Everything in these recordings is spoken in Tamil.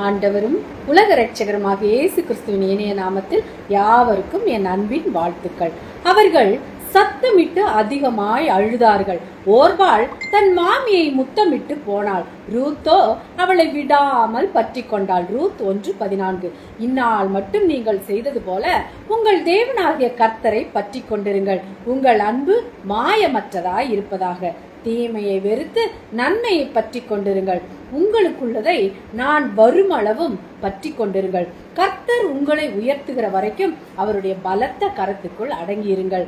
ஆண்டவரும் உலக இரட்சகருமாக இயேசு கிறிஸ்துவின் இனிய நாமத்தில் யாவருக்கும் என் அன்பின் வாழ்த்துக்கள். அவர்கள் சத்தமிட்டு அதிகமாய் அழுதார்கள். ஓர்பாள் தன் மாமியை முத்தமிட்டு போனாள். ரூத்தோ அவளை விடாமல் பற்றி கொண்டாள். ரூத் 1:14. இந்நாள் மட்டும் நீங்கள் செய்தது போல உங்கள் தேவனாகிய கர்த்தரை பற்றி கொண்டிருங்கள். உங்கள் அன்பு மாயமற்றதாய் இருப்பதாக. தீமையை வெறுத்து நன்மையை பற்றி கொண்டிருங்கள். உங்களுக்குள்ளதை நான் வருமளவும் பற்றி கொண்டிருங்கள். கர்த்தர் உங்களை உயர்த்துகிற வரைக்கும் அவருடைய பலத்த கரத்துக்குள் அடங்கியிருங்கள்.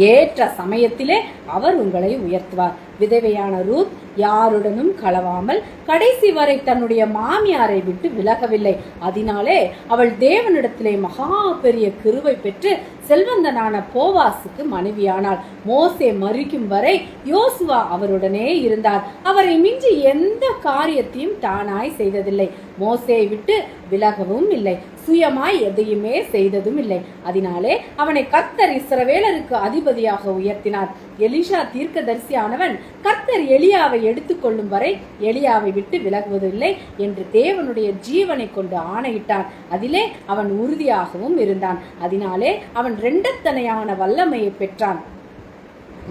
ஏற்ற சமயத்திலே அவர் உங்களை உயர்த்துவார். விதவையான ரூத் யாருடனும் களவாமல் கடைசி வரை தன்னுடைய மாமியாரை விட்டு விலகவில்லை. அதனாலே அவள் தேவனிடத்திலே மகா பெரிய கிருபை பெற்று செல்வந்தனான போவாசுக்கு மனைவியானாள். மோசே மரிக்கும் வரை யோசுவா அவருடனே இருந்தார். அவரை மிஞ்சி எந்த காரியத்தையும் தானாய் செய்ததில்லை. மோசேயை விட்டு விலகவும் இல்லை. சுயமாய் எதையுமே செய்ததும் இல்லை. அதனாலே அவனை கர்த்தர் இஸ்ரவேலருக்கு அதிபதியாக உயர்த்தினார். எலிஷா தீர்க்கதரிசியானவன் கர்த்தர் எலியாவை எடுத்துக்கொள்ளும் வரை எலியாவை விட்டு விலகுவதில்லை என்று தேவனுடைய ஜீவனை கொண்டு ஆணையிட்டான். அதிலே அவன் உறுதியாகவும் இருந்தான். அதனாலே அவன் இரண்டத்தனையான வல்லமையை பெற்றான்.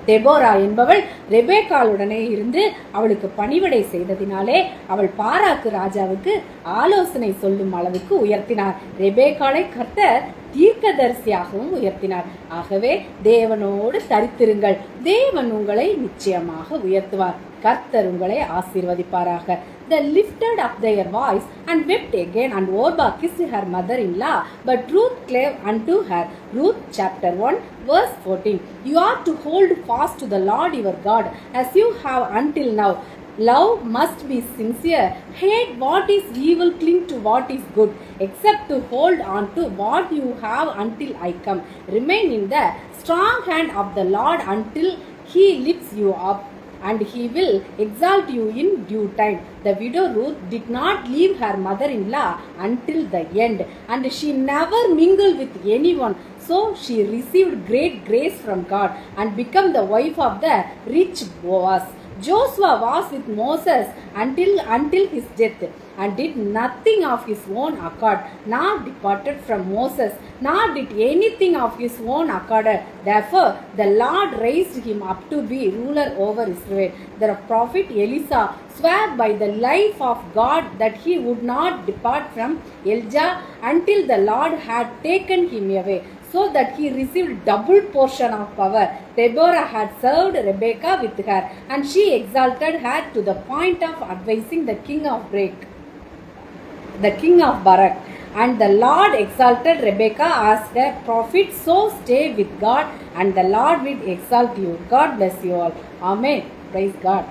தெபோரா என்பவள் ரெபேக்காளுடனே இருந்து அவளுக்கு பணிவிடை செய்ததினாலே அவள் பாராக்கு ராஜாவுக்கு ஆலோசனை சொல்லும் அளவுக்கு உயர்த்தினார். ரெபேக்காளை கர்த்தர் தீர்க்கதரிசியாகவும் உயர்த்தினார். ஆகவே தேவனோடு தரித்திருங்கள். தேவன் உங்களை நிச்சயமாக உயர்த்துவார். கர்த்தர் உங்களை ஆசீர்வதிப்பாராக. They lifted up their voice and wept again, and Orpah kissed her mother-in-law, but Ruth clave unto her. Ruth chapter 1 verse 14. You ought to hold fast to the Lord your God as you have until now. Love must be sincere. Hate what is evil, cling to what is good, except to hold on to what you have until I come. Remain in the strong hand of the Lord until he lifts you up, and he will exalt you in due time. The widow Ruth did not leave her mother-in-law until the end, and she never mingled with anyone. So she received great grace from God and became the wife of the rich Boaz. Joshua was with Moses until his death, and did nothing of his own accord, nor departed from Moses, nor did anything of his own accord. Therefore the Lord raised him up to be ruler over Israel. The prophet Elisha swore by the life of God that he would not depart from Elijah until the Lord had taken him away, so that he received double portion of power. Deborah had served Rebekah with her, and she exalted her to the point of advising the king of Barak. And the Lord exalted Rebekah as a prophet. So stay with God, and the Lord will exalt you. God bless you all. Amen. Praise God.